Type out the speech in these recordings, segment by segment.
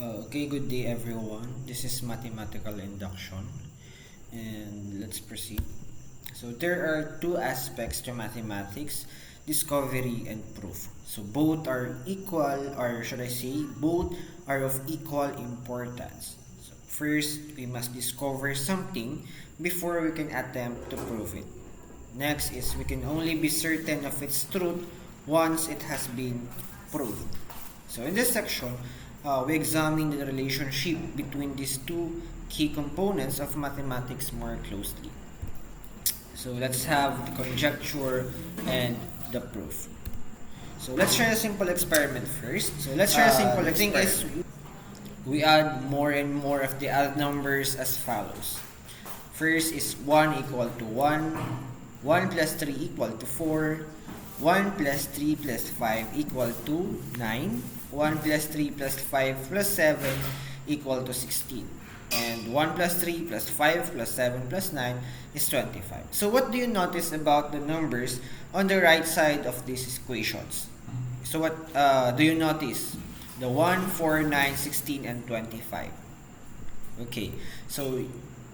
Okay, good day everyone. This is Mathematical Induction and let's proceed. So there are two aspects to mathematics, discovery and proof. So both are equal, or should I say both are of equal importance. So first, we must discover something before we can attempt to prove it. Next is we can only be certain of its truth once it has been proved. So in this section, we examine the relationship between these two key components of mathematics more closely. So let's have the conjecture and the proof. So let's try a simple experiment first. So let's try a simple experiment. The thing is, we add more and more of the odd numbers as follows. First is 1 equal to 1, 1 plus 3 equal to 4, 1 plus 3 plus 5 equal to 9, 1 plus 3 plus 5 plus 7 equal to 16. And 1 plus 3 plus 5 plus 7 plus 9 is 25. So what do you notice about the numbers on the right side of these equations? So what do you notice? The 1, 4, 9, 16, and 25. Okay, so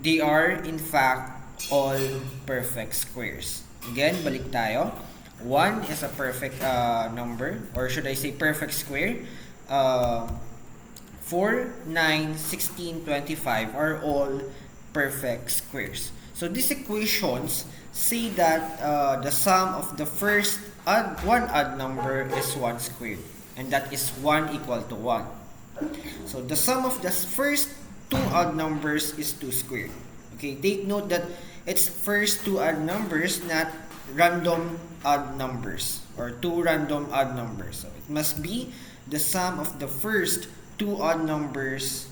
they are in fact all perfect squares. Again, balik tayo. 1 is a perfect number, or should I say perfect square. 4, 9, 16, 25 are all perfect squares. So these equations say that the sum of the first one odd number is 1 squared, and that is 1 equal to 1. So the sum of the first two odd numbers is 2 squared. Okay, take note that it's first two odd numbers, not random odd numbers or two random odd numbers. So it must be the sum of the first two odd numbers,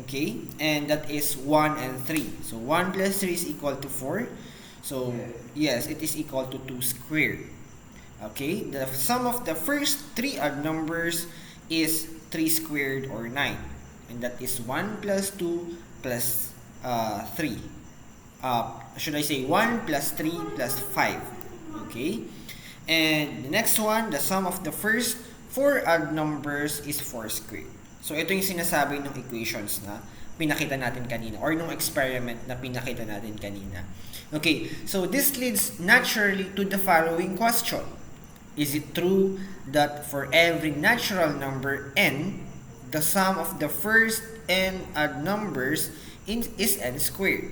okay, and that is 1 and 3. So 1 plus 3 is equal to 4. So yes, it is equal to 2 squared. Okay, the sum of the first three odd numbers is 3 squared or 9, and that is 1 plus 2 plus 3. Should I say 1 plus 3 plus 5. Okay, and the next one, the sum of the first four odd numbers is 4 squared. So ito yung sinasabi ng equations na pinakita natin kanina, or ng experiment na pinakita natin kanina. Okay, so this leads naturally to the following question. Is it true that for every natural number n, the sum of the first n odd numbers is n squared?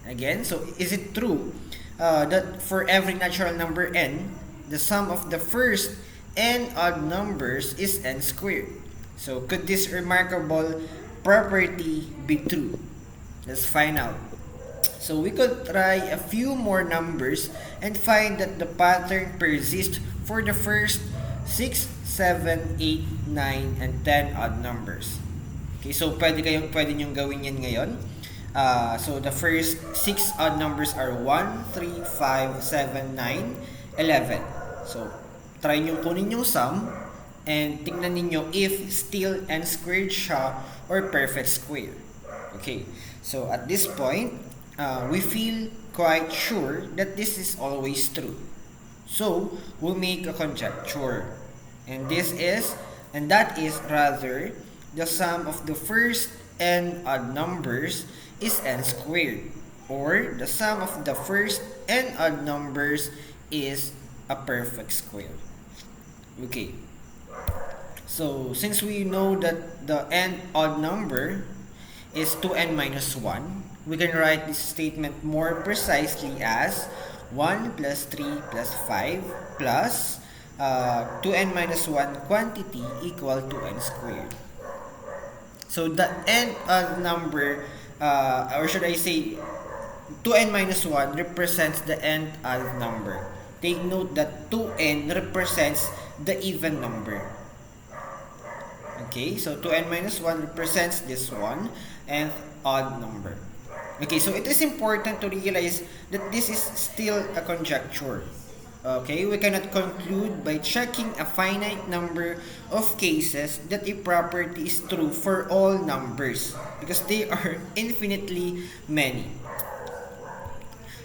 Again, so is it true that for every natural number n, the sum of the first n odd numbers is n squared? So could this remarkable property be true? Let's find out. So we could try a few more numbers and find that the pattern persists for the first 6, 7, 8, 9, and 10 odd numbers. Okay, so pwede nyong gawin yan ngayon. So the first 6 odd numbers are 1, 3, 5, 7, 9, 11. So try nyo kunin yung sum and tingnan ninyo if still n squared siya or perfect square. Okay, so at this point, we feel quite sure that this is always true. So we'll make a conjecture, and that is rather the sum of the first n odd numbers is n squared, or the sum of the first n odd numbers is a perfect square. Okay, so since we know that the n odd number is 2n minus 1, we can write this statement more precisely as 1 plus 3 plus 5 plus 2n minus 1 quantity equal to n squared. So the n odd number, or should I say 2n minus 1 represents the nth odd number. Take note that 2n represents the even number. Okay, so 2n minus 1 represents this one, and odd number. Okay, so it is important to realize that this is still a conjecture. Okay, we cannot conclude by checking a finite number of cases that a property is true for all numbers, because they are infinitely many.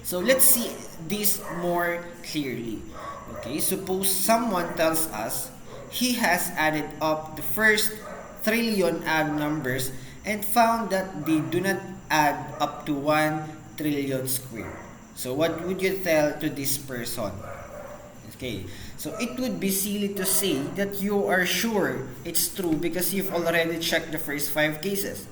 So let's see this more clearly. Okay, suppose someone tells us he has added up the first trillion odd numbers and found that they do not add up to 1 trillion square. So what would you tell to this person? Okay, so it would be silly to say that you are sure it's true because you've already checked the first 5 cases.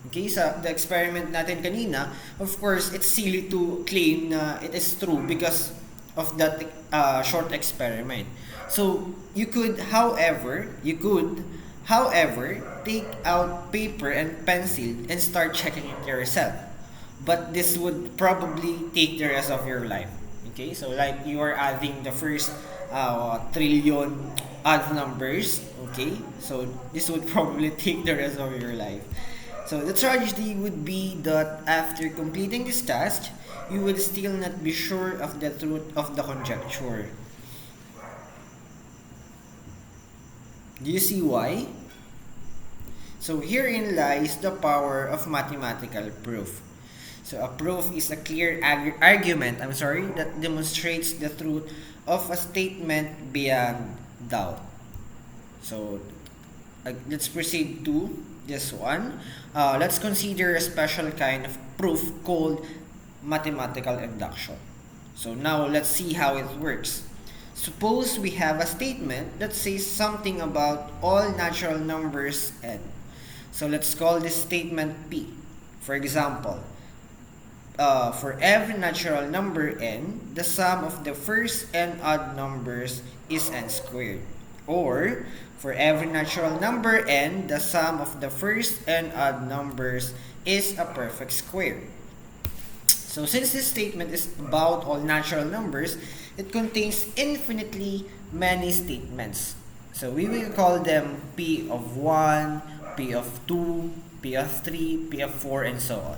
Okay, sa the experiment natin kanina, of course, it's silly to claim na it is true because of that short experiment. So, however, take out paper and pencil and start checking it yourself. But this would probably take the rest of your life. Okay, so like you are adding the first trillion odd numbers. Okay, so this would probably take the rest of your life. So the tragedy would be that after completing this task, you will still not be sure of the truth of the conjecture. Do you see why? So herein lies the power of mathematical proof. So a proof is a clear argument, that demonstrates the truth of a statement beyond doubt. So let's proceed to this one. Let's consider a special kind of proof called mathematical induction. So now let's see how it works. Suppose we have a statement that says something about all natural numbers n. So let's call this statement P. For example, for every natural number n, the sum of the first n odd numbers is n squared. Or, for every natural number n, the sum of the first n odd numbers is a perfect square. So since this statement is about all natural numbers, it contains infinitely many statements. So we will call them P of 1, P of 2, P of 3, P of 4, and so on.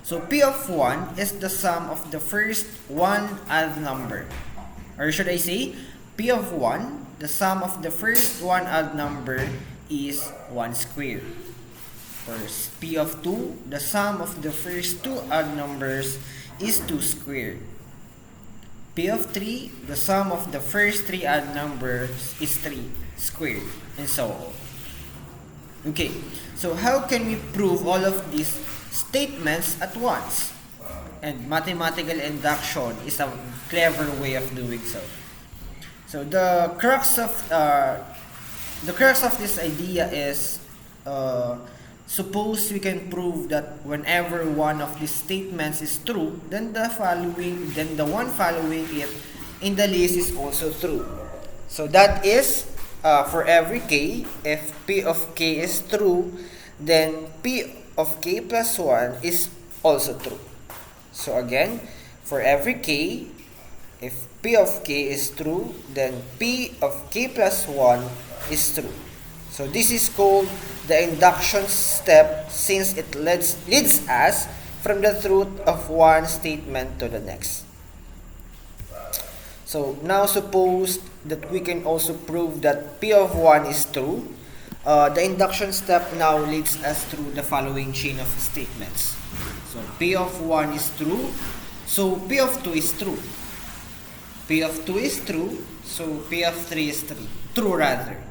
So P of 1 is the sum of the first one odd number. Or should I say, P of 1, the sum of the first one odd number is 1 squared. For P of 2, the sum of the first two odd numbers is 2 squared. P of 3, the sum of the first three odd numbers is 3 squared, and so on. Okay, so how can we prove all of these statements at once? And mathematical induction is a clever way of doing so. So the crux of this idea is, suppose we can prove that whenever one of these statements is true, then the one following it in the list is also true. So that is, for every k, if P of k is true, then P of k plus 1 is also true. So again, for every k, if P of k is true, then P of k plus 1 is true. So this is called the induction step, since it leads us from the truth of one statement to the next. So now suppose that we can also prove that P of 1 is true. The induction step now leads us through the following chain of statements. So P of 1 is true, so P of 2 is true. P of 2 is true, so P of 3 is true rather.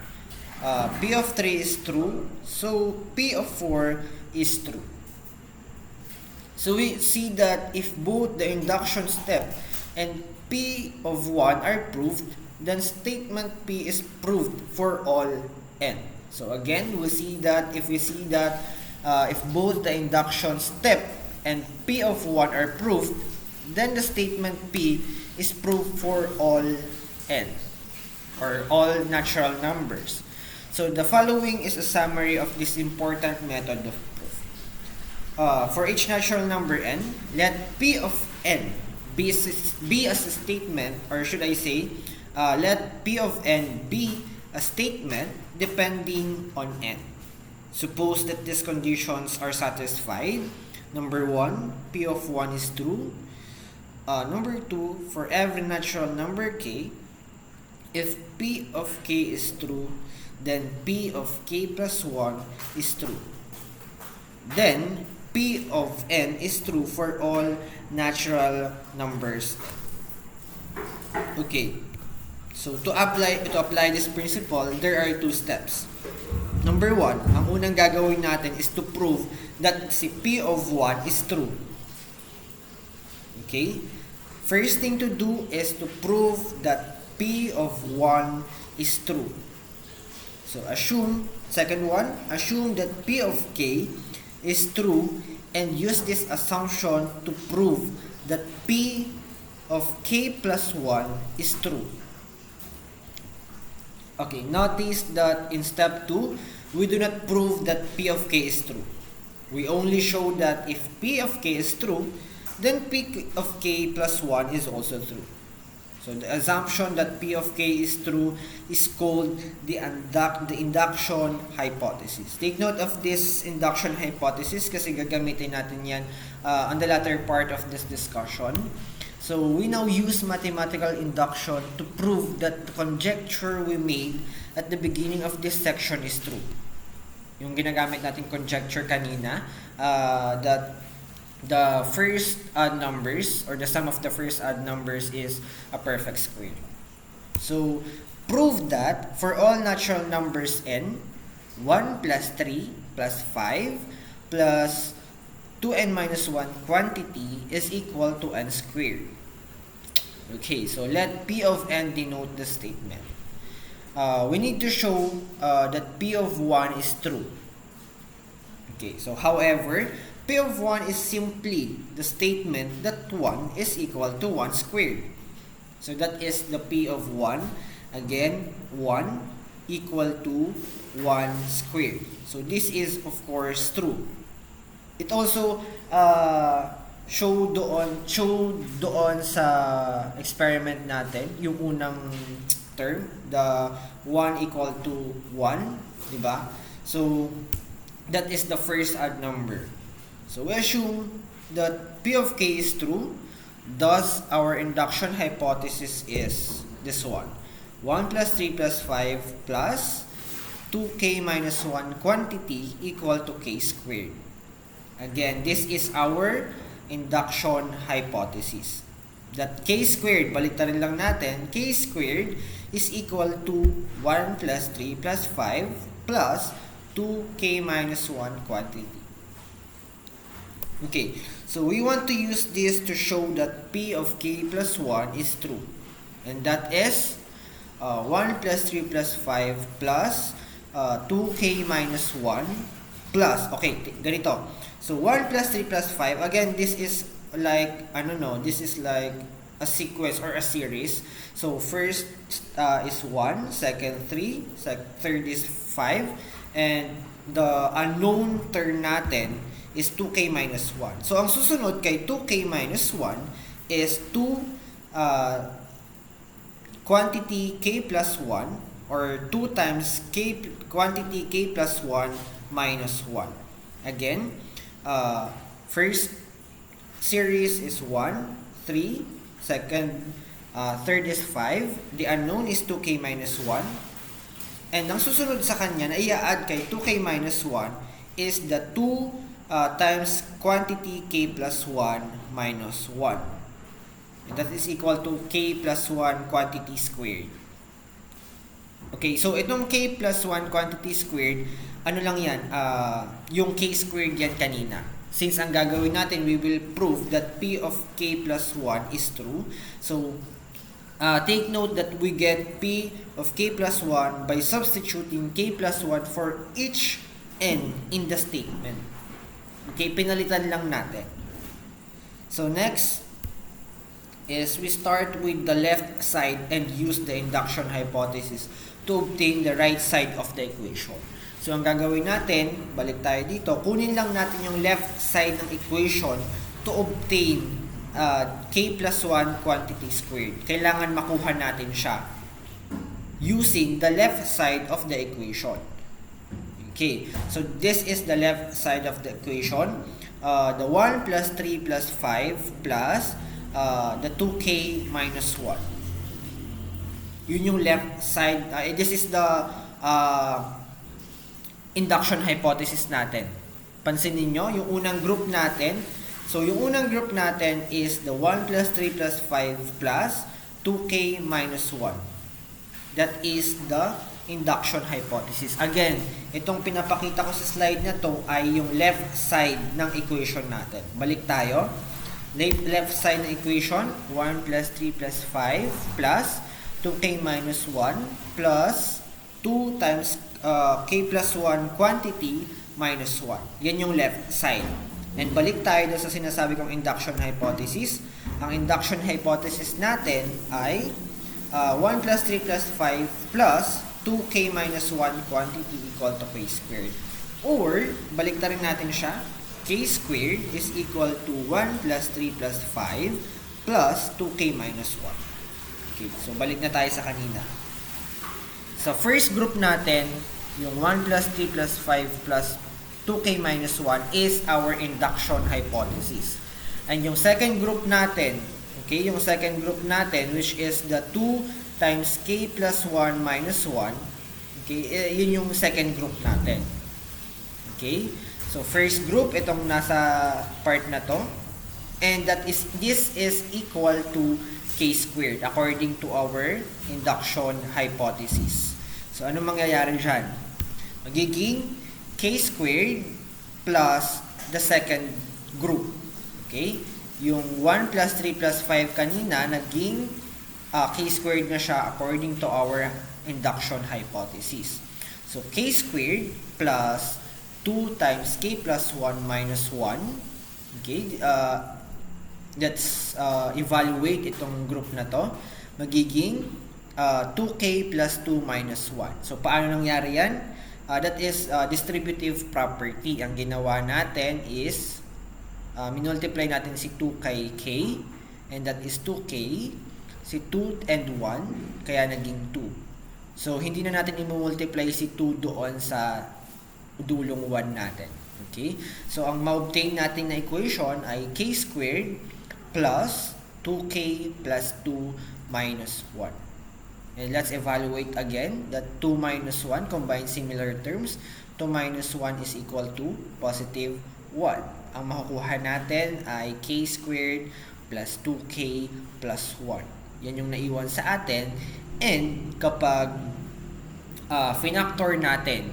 P of 3 is true, so P of 4 is true. So we see that if both the induction step and P of 1 are proved, then statement P is proved for all n. So again, we see that if both the induction step and P of 1 are proved, then the statement P is proved for all n, or all natural numbers. So the following is a summary of this important method of proof. For each natural number n, let P of n be a statement, or should I say, let P of n be a statement depending on n. Suppose that these conditions are satisfied. Number 1, P of 1 is true. Number 2, for every natural number k, if P of k is true, then P of k plus 1 is true. Then P of n is true for all natural numbers. Okay. So to apply this principle, there are two steps. number 1, ang unang gagawin natin is to prove that si P of 1 is true. Okay? First thing to do is to prove that P of 1 is true. So assume that P of K is true and use this assumption to prove that P of K plus 1 is true. Okay, notice that in step 2, we do not prove that P of K is true. We only show that if P of K is true, then P of K plus 1 is also true. So the assumption that P of K is true is called the induction hypothesis. Take note of this induction hypothesis kasi gagamitin natin yan on the latter part of this discussion. So we now use mathematical induction to prove that the conjecture we made at the beginning of this section is true. Yung ginagamit natin conjecture kanina, that the first odd numbers or the sum of the first odd numbers is a perfect square. So prove that for all natural numbers n, 1 plus 3 plus 5 plus 2n minus 1 quantity is equal to n squared. Okay, so let P of n denote the statement. We need to show that P of 1 is true. Okay, so however, P of 1 is simply the statement that 1 is equal to 1 squared. So that is the P of 1. Again, 1 equal to 1 squared. So this is of course true. It also show doon sa experiment natin, yung unang term, the 1 equal to 1, di ba? So that is the first odd number. So we assume that P of K is true, thus our induction hypothesis is this one. 1 plus 3 plus 5 plus 2k minus 1 quantity equal to k squared. Again, this is our induction hypothesis. That k squared, baliktarin lang natin, k squared is equal to 1 plus 3 plus 5 plus 2k minus 1 quantity. Okay, so we want to use this to show that P of K plus 1 is true. And that is 1 plus 3 plus 5 plus 2k minus 1 plus, okay, ganito. So 1 plus 3 plus 5, again, this is like, this is like a sequence or a series. So first is 1, second 3, third is 5, and the unknown term natin is 2k minus 1. So ang susunod kay 2k minus 1 is 2 quantity k plus 1 or 2 times k quantity k plus 1 minus 1. Again, first series is 1, 3, second, third is 5, the unknown is 2k minus 1, and ang susunod sa kanya na i-add kay 2k minus 1 is the 2 times quantity k plus 1 minus 1. And that is equal to k plus 1 quantity squared. Okay, so itong k plus 1 quantity squared, ano lang yan? Yung k squared yan kanina. Since ang gagawin natin, we will prove that P of k plus 1 is true. So, take note that we get P of k plus 1 by substituting k plus 1 for each n in the statement. Okay, pinalitan lang natin. So next is we start with the left side and use the induction hypothesis to obtain the right side of the equation. So ang gagawin natin, balik tayo dito, kunin lang natin yung left side ng equation to obtain k plus 1 quantity squared. Kailangan makuha natin siya using the left side of the equation. Okay, so this is the left side of the equation. The 1 plus 3 plus 5 plus the 2k minus 1. Yun yung left side. This is the induction hypothesis natin. Pansinin nyo, yung unang group natin. So, yung unang group natin is the 1 plus 3 plus 5 plus 2k minus 1. That is the induction hypothesis. Again, itong pinapakita ko sa slide na to ay yung left side ng equation natin. Balik tayo. Left side ng equation, 1 plus 3 plus 5 plus 2k minus 1 plus 2 times k plus 1 quantity minus 1. Yan yung left side. And balik tayo sa sinasabi kong induction hypothesis. Ang induction hypothesis natin ay 1 plus 3 plus 5 plus 2k minus 1 quantity equal to k squared. Or, balik na rin natin siya. K squared is equal to 1 plus 3 plus 5 plus 2k minus 1. Okay, so balik na tayo sa kanina. Sa first group natin, yung 1 plus 3 plus 5 plus 2k minus 1 is our induction hypothesis. And yung second group natin, okay, yung second group natin, which is the 2 times k plus 1 minus 1, okay, yun yung second group natin. Okay? So, first group, itong nasa part na to. And this is equal to k squared according to our induction hypothesis. So, ano mangyayari dyan? Magiging k squared plus the second group. Okay? Yung 1 plus 3 plus 5 kanina, naging k squared na siya according to our induction hypothesis. So, k squared plus 2 times k plus 1 minus 1. Okay? Let's evaluate itong group na to. Magiging 2k plus 2 minus 1. So, paano nangyari yan? That is distributive property. Ang ginawa natin is minultiply natin si 2 kay k, and that is 2k, si 2 and 1, kaya naging 2. So, hindi na natin i-multiply si 2 doon sa dulong 1 natin. Okay? So, ang ma-obtain natin na equation ay k squared plus 2k plus 2 minus 1. And let's evaluate again that 2 minus 1, combine similar terms. 2 minus 1 is equal to positive 1. Ang makukuha natin ay k squared plus 2k plus 1. Yan yung naiwan sa atin. And kapag finactor natin,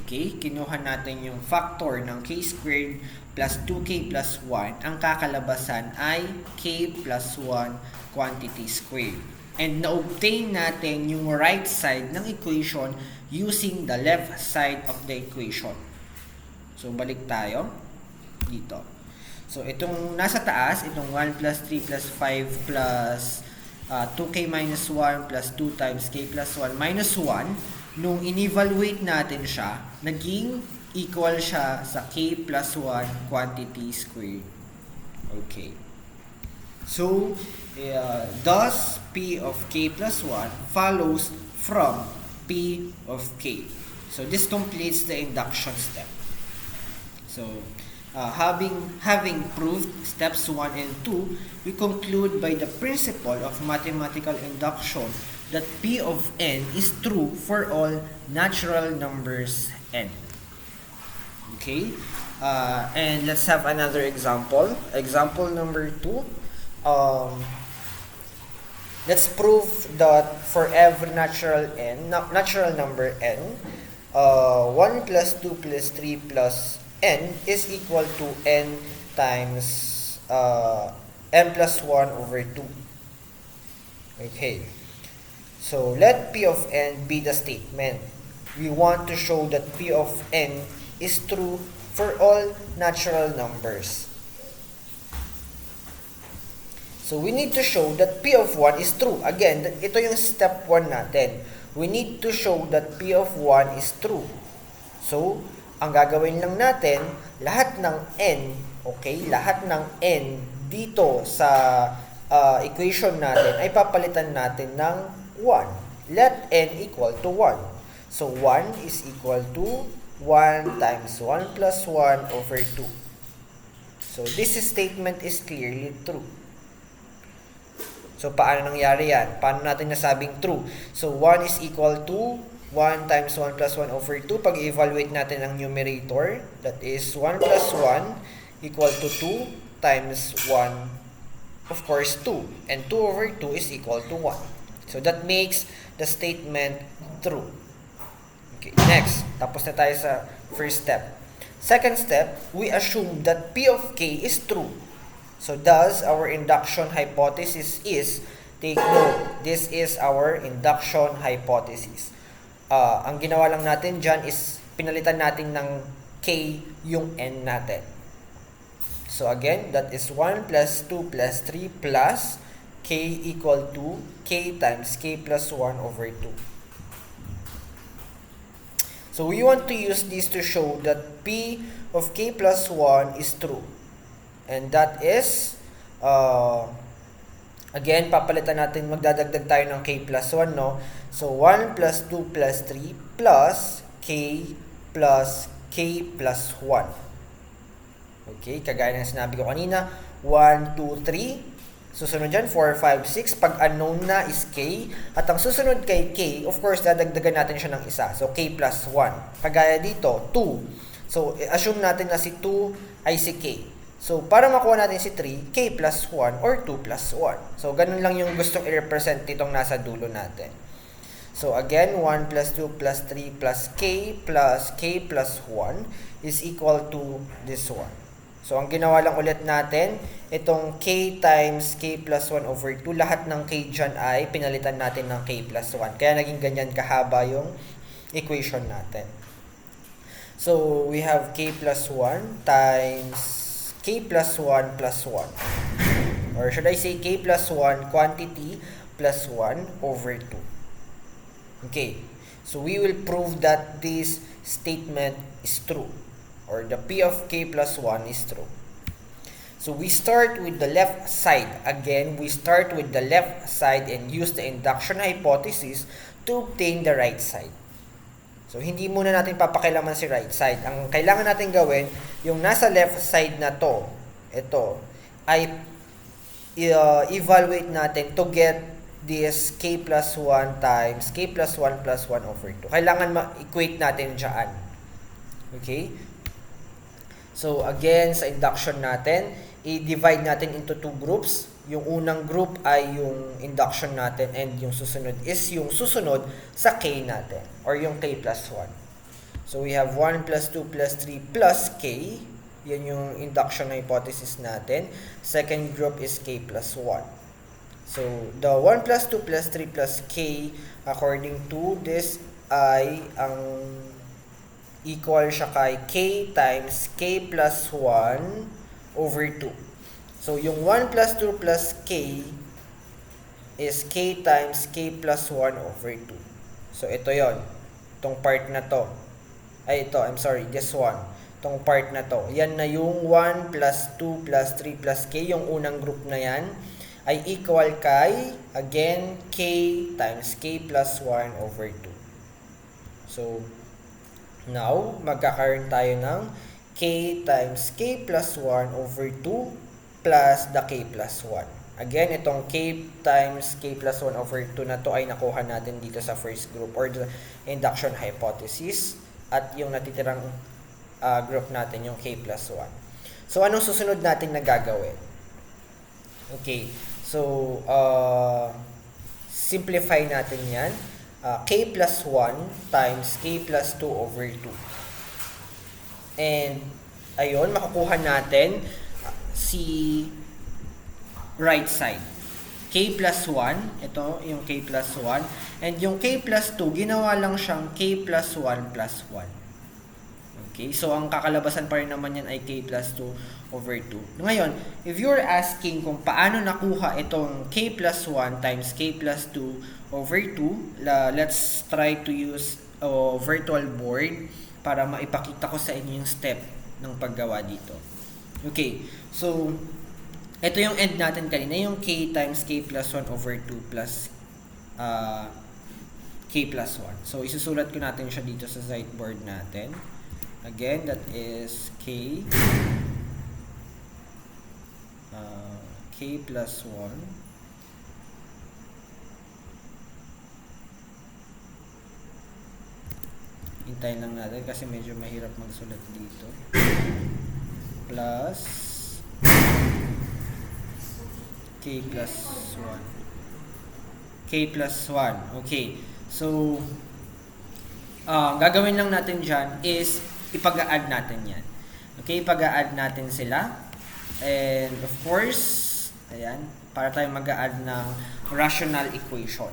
okay, kinuha natin yung factor ng k squared plus 2k plus 1, ang kakalabasan ay k plus 1 quantity squared. And na-obtain natin yung right side ng equation using the left side of the equation. So, balik tayo dito. So, itong nasa taas, itong 1 plus 3 plus 5 plus 2k minus 1 plus 2 times k plus 1 minus 1, nung in-evaluate natin siya, naging equal siya sa k plus 1 quantity squared. Okay. So, thus, P of k plus 1 follows from P of k. So, this completes the induction step. So, having proved steps 1 and 2, we conclude by the principle of mathematical induction that P of n is true for all natural numbers n. Okay? And let's have another example. Example number 2. Let's prove that for every natural number n, 1 plus 2 plus 3 plus n is equal to n times n plus 1 over 2. Okay. So, let P of n be the statement. We want to show that P of n is true for all natural numbers. So, we need to show that P of 1 is true. Again, ito yung step 1 natin. We need to show that P of 1 is true. So, ang gagawin lang natin, lahat ng n, okay, lahat ng n dito sa equation natin ay papalitan natin ng 1. Let n equal to 1. So, 1 is equal to 1 times 1 plus 1 over 2. So, this statement is clearly true. So, paano nangyari yan? Paano natin nasabing true? So, 1 is equal to 1 times 1 plus 1 over 2. Pag i-evaluate natin ang numerator, that is 1 plus 1 equal to 2 times 1, of course, 2. And 2 over 2 is equal to 1. So, that makes the statement true. Okay, next. Tapos na tayo sa first step. Second step, we assume that P of K is true. So thus, our induction hypothesis is, take note, this is our induction hypothesis. Ang ginawa lang natin dyan is, pinalitan natin ng K yung N natin. So again, that is 1 plus 2 plus 3 plus K equal to K times K plus 1 over 2. So we want to use this to show that P of K plus 1 is true. And that is, again, papalitan natin, magdadagdag tayo ng K plus 1, no? So 1 plus 2 plus 3 plus K plus K plus 1. Okay, kagaya ng sinabi ko kanina, 1, 2, 3. Susunod dyan, 4, 5, 6. Pag unknown na is K. At ang susunod kay K, of course, dadagdagan natin siya ng isa. So, K plus 1. Kagaya dito, 2. So, assume natin na si 2 ay si K. So, para makuha natin si 3, K plus 1 or 2 plus 1. So, ganun lang yung gustong i-represent itong nasa dulo natin. So, again, 1 plus 2 plus 3 plus K plus 1 is equal to this one. So, ang ginawa lang ulit natin, itong K times K plus 1 over 2, lahat ng K dyan ay pinalitan natin ng K plus 1. Kaya naging ganyan kahaba yung equation natin. So, we have K plus 1 times K plus 1 plus 1. Or should I say K plus 1 quantity plus 1 over 2. Okay. So, we will prove that this statement is true. Or the P of K plus 1 is true. So we start with the left side. Again, we start with the left side and use the induction hypothesis to obtain the right side. So hindi muna natin papakilaman si right side. Ang kailangan natin gawin, yung nasa left side na to, ito, ay evaluate natin to get this K plus 1 times K plus 1 plus 1 over 2. Kailangan ma-equate natin dyan. Okay? So, again, sa induction natin, i-divide natin into two groups. Yung unang group ay yung induction natin and yung susunod is yung susunod sa K natin or yung K plus 1. So, we have 1 plus 2 plus 3 plus K. Yan yung induction hypothesis natin. Second group is K plus 1. So, the 1 plus 2 plus 3 plus K, according to this, ay ang equal siya kay K times K plus 1 over 2. So, yung 1 plus 2 plus K is K times K plus 1 over 2. So, ito yon. Itong part na to. Ay, ito. I'm sorry. This one. Itong part na to. Yan na yung 1 plus 2 plus 3 plus K. Yung unang group na yan ay equal kay, again, K times K plus 1 over 2. So, now, magkakaroon tayo ng K times K plus 1 over 2 plus the K plus 1. Again, itong K times K plus 1 over 2 na to ay nakuha natin dito sa first group or the induction hypothesis at yung natitirang group natin yung K plus 1. So, anong susunod natin na gagawin? Okay. So, simplify natin yan. K plus 1 times K plus 2 over 2. And, ayun, makukuha natin si right side. K plus 1, ito yung K plus 1. And yung K plus 2, ginawa lang siyang K plus 1 plus 1. Okay, so ang kakalabasan pa rin naman yan ay K plus 2 over 2. Ngayon, if you're asking kung paano nakuha itong K plus 1 times K plus 2 over 2, let's try to use a virtual board para maipakita ko sa inyo yung step ng paggawa dito. Okay, so ito yung end natin kanina, yung K times K plus 1 over 2 plus K plus 1. So, isusulat ko natin siya dito sa whiteboard natin. Again, that is K plus 1 hintayin lang natin kasi medyo mahirap magsulat dito plus K plus 1 k plus 1. Okay. So, gagawin lang natin dyan is ipag-add natin yan. Okay, ipag-add natin sila. And of course, ayan, para tayo mag-add ng rational equation.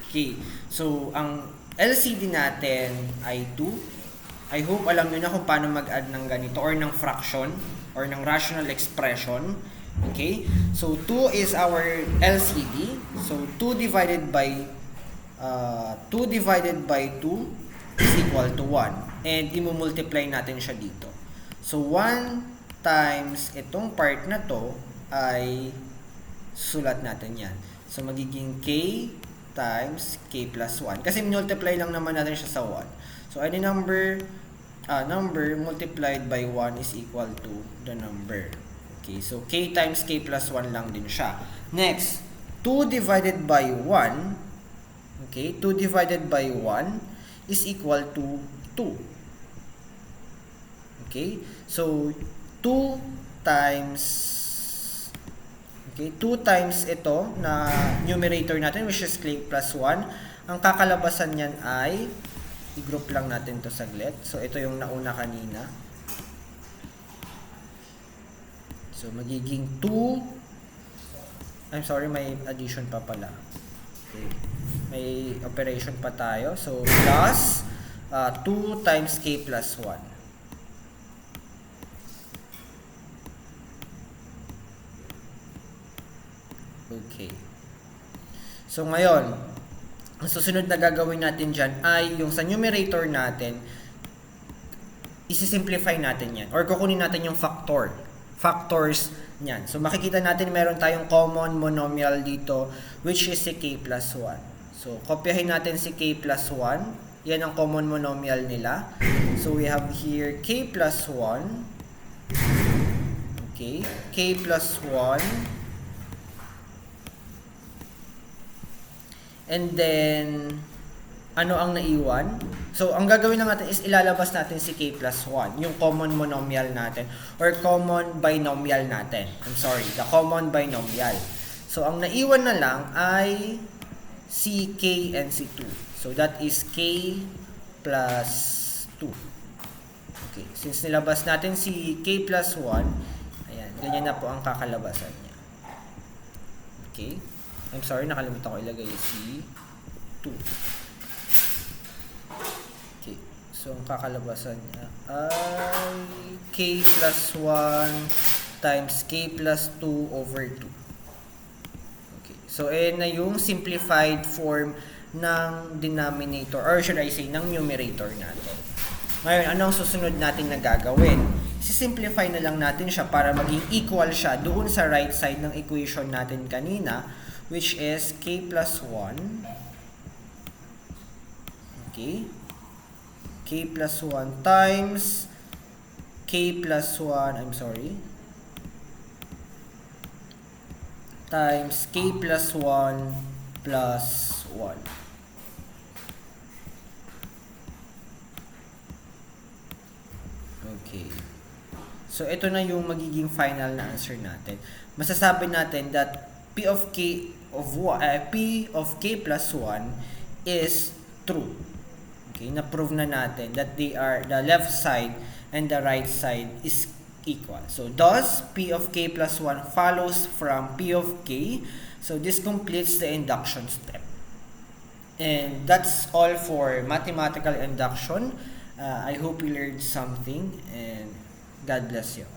Okay, so ang LCD natin ay 2. I hope alam nyo na kung paano mag-add ng ganito or ng fraction or ng rational expression. Okay, so 2 is our LCD. So 2 divided by 2 is equal to 1. And i-multiply natin siya dito. So 1 times itong part na to ay sulat natin yan. So magiging k times k plus 1. Kasi multiply lang naman natin siya sa 1. So any number multiplied by 1 is equal to the number. Okay, so k times k plus 1 lang din siya. Next, 2 divided by 1, okay, 2 divided by 1 is equal to 2. Okay, so 2 times ito na numerator natin, which is k plus 1. Ang kakalabasan niyan ay, i-group lang natin to saglit. So, ito yung nauna kanina. So, magiging 2. I'm sorry, may addition pa pala. Okay. May operation pa tayo. So, plus 2 times k plus 1. Okay. So, ngayon, ang susunod na gagawin natin dyan ay yung sa numerator natin, isi-simplify natin yan. Or kukunin natin yung factors niyan. So, makikita natin meron tayong common monomial dito, which is si k plus 1. So, kopyahin natin si k plus 1. Yan ang common monomial nila. So, we have here k plus 1. Okay. K plus 1. And then, ano ang naiwan? So, ang gagawin lang natin is ilalabas natin si k plus 1, yung common monomial natin, or common binomial natin. I'm sorry, the common binomial. So, ang naiwan na lang ay si k and si 2. So, that is k plus 2. Okay, since nilabas natin si k plus 1, ayan, ganyan na po ang kakalabasan niya. Okay. I'm sorry, nakalimutan ko ilagay si 2. Okay. So, ang kakalabasan niya ay k plus 1 times k plus 2 over 2. Okay. So, na yung simplified form ng denominator, or should I say, ng numerator natin. Ngayon, anong susunod natin na gagawin? Sisimplify na lang natin siya para maging equal siya doon sa right side ng equation natin kanina, which is k plus 1. Okay. K plus 1 times k plus 1, I'm sorry. Times k plus 1 plus 1. Okay. So, ito na yung magiging final na answer natin. Masasabi natin that P of k plus 1 is true. Okay, na-prove na natin that the left side and the right side is equal. So, thus, P of k plus 1 follows from P of k. So, this completes the induction step. And that's all for mathematical induction. I hope you learned something, and God bless you.